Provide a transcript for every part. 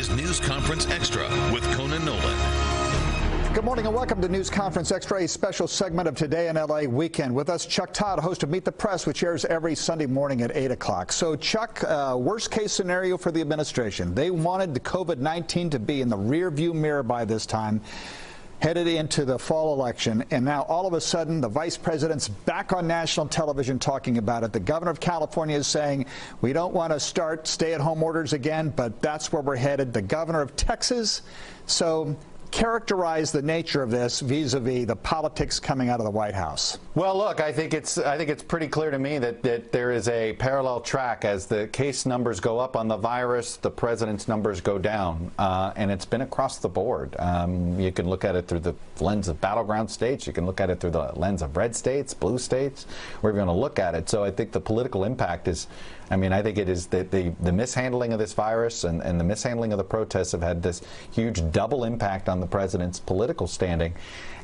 is News Conference Extra with Conan Nolan. Good morning and welcome to News Conference Extra, a special segment of Today in LA Weekend. With us, Chuck Todd, host of Meet the Press, which airs every Sunday morning at 8 o'clock. So, Chuck, worst case scenario for the administration. They wanted the COVID-19 to be in the rearview mirror by this time, headed into the fall election, and now all of a sudden the vice president's back on national television talking about it. The governor of California is saying we don't want to start stay-at-home orders again, but that's where we're headed. The governor of Texas. So characterize the nature of this vis-a-vis the politics coming out of the White House. Well, look, I think it's pretty clear to me that there is a parallel track. As the case numbers go up on the virus, the president's numbers go down, and it's been across the board. You can look at it through the lens of battleground states. You can look at it through the lens of red states, blue states. We're going to look at it. So I think the political impact is, I think it is the mishandling of this virus and the mishandling of the protests have had this huge double impact on the president's political standing.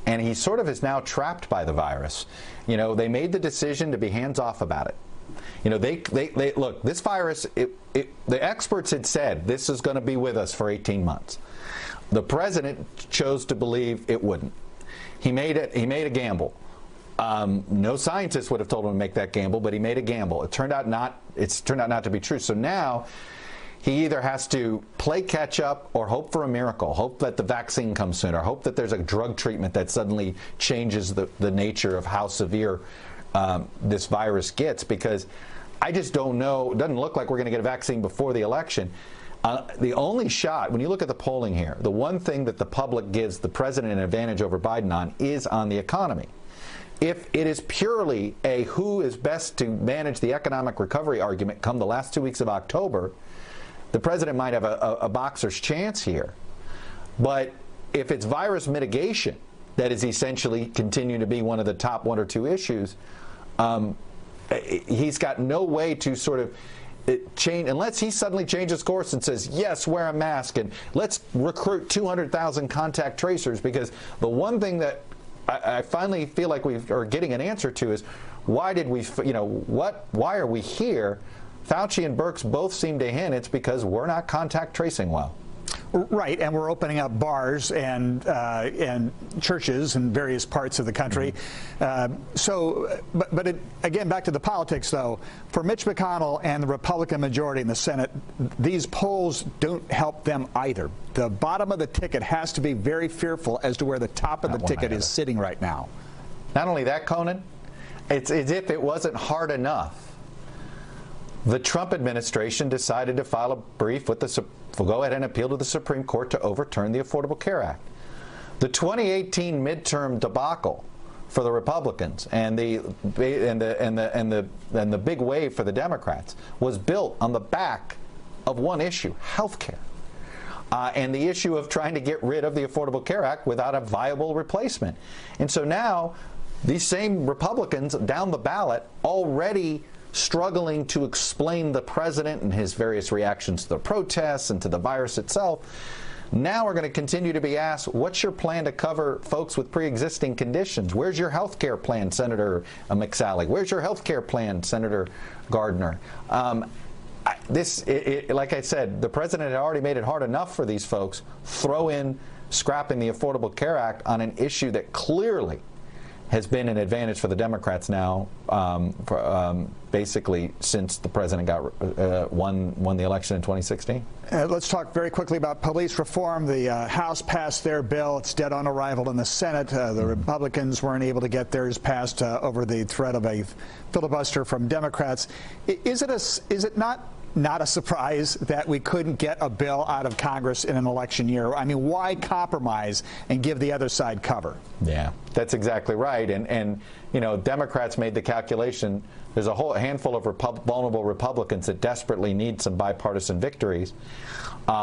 And he sort of is now trapped by the virus. You know, they made the decision to be hands-off about it. You know, they look, this virus, the experts had said this is going to be with us for 18 months. The president chose to believe it wouldn't. He made a gamble. No scientist would have told him to make that gamble, but he made a gamble. It's turned out not to be true. So now he either has to play catch up or hope for a miracle, hope that the vaccine comes sooner, hope that there's a drug treatment that suddenly changes the nature of how severe this virus gets, because I just don't know. It doesn't look like we're going to get a vaccine before the election. The only shot, when you look at the polling here, the one thing that the public gives the president an advantage over Biden on is on the economy. If it is purely a who is best to manage the economic recovery argument come the last 2 weeks of October, the president might have a boxer's chance here. But if it's virus mitigation that is essentially continuing to be one of the top one or two issues, he's got no way to sort of change, unless he suddenly changes course and says, yes, wear a mask and let's recruit 200,000 contact tracers. Because the one thing that I finally feel like we are getting an answer to is, why did we, why are we here? Fauci and Birx both seem to hint it's because we're not contact tracing well. Right, and we're opening up bars and churches in various parts of the country. Again, back to the politics, though. For Mitch McConnell and the Republican majority in the Senate, these polls don't help them either. The bottom of the ticket has to be very fearful as to where the top of the ticket is sitting right now. Not only that, Conan, it's as if it wasn't hard enough. The Trump administration decided to file a brief with go ahead and appeal to the Supreme Court to overturn the Affordable Care Act. The 2018 midterm debacle for the Republicans and the big wave for the Democrats was built on the back of one issue: health care, and the issue of trying to get rid of the Affordable Care Act without a viable replacement. And so now these same Republicans down the ballot already struggling to explain the president and his various reactions to the protests and to the virus itself, now we're going to continue to be asked, what's your plan to cover folks with pre-existing conditions? Where's your health care plan, Senator McSally? Where's your health care plan, Senator Gardner? Like I said, the president had already made it hard enough for these folks. Throw in scrapping the Affordable Care Act on an issue that clearly has been an advantage for the Democrats now, basically since the president won the election in 2016. Let's talk very quickly about police reform. The House passed their bill. It's dead on arrival in the Senate. The Republicans weren't able to get theirs passed over the threat of a filibuster from Democrats. Is it not a surprise that we couldn't get a bill out of Congress in an election year? I mean, why compromise and give the other side cover? Yeah, that's exactly right. And you know, Democrats made the calculation. There's a whole handful of vulnerable Republicans that desperately need some bipartisan victories.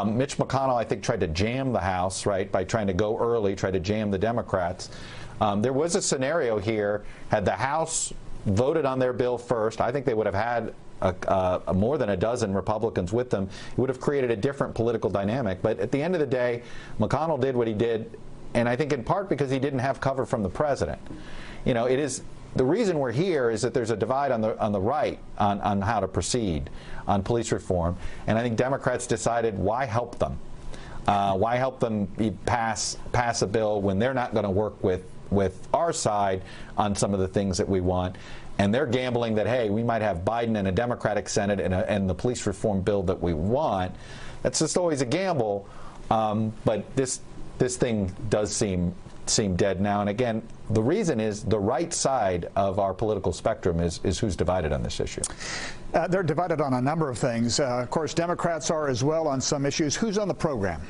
Mitch McConnell, I think, tried to jam the House, right, by trying to go early, try to jam the Democrats. There was a scenario here, had the House voted on their bill first, I think they would have had more than a dozen Republicans with them. It would have created a different political dynamic. But at the end of the day, McConnell did what he did, and I think in part because he didn't have cover from the president. You know, it is the reason we're here is that there's a divide on the right on how to proceed on police reform, and I think Democrats decided, why help them? Why help them pass a bill when they're not going to work with our side on some of the things that we want? And they're gambling that, hey, we might have Biden and a Democratic Senate and the police reform bill that we want. That's just always a gamble. But this thing does seem dead now. And again, the reason is the right side of our political spectrum is who's divided on this issue. They're divided on a number of things. Of course, Democrats are as well on some issues. Who's on the program?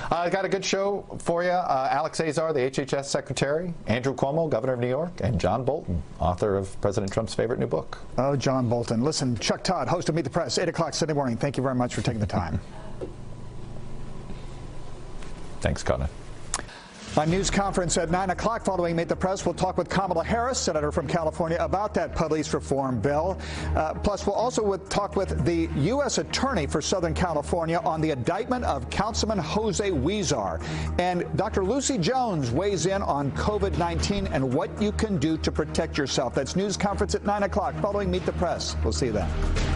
I got a good show for you. Alex Azar, the HHS Secretary, Andrew Cuomo, Governor of New York, and John Bolton, author of President Trump's favorite new book. Oh, John Bolton. Listen, Chuck Todd, host of Meet the Press, 8 o'clock Sunday morning. Thank you very much for taking the time. Thanks, Conan. On News Conference at 9 o'clock following Meet the Press, we'll talk with Kamala Harris, Senator from California, about that police reform bill. Plus, we'll also talk with the U.S. Attorney for Southern California on the indictment of Councilman Jose Huizar. And Dr. Lucy Jones weighs in on COVID-19 and what you can do to protect yourself. That's News Conference at 9 o'clock following Meet the Press. We'll see you then.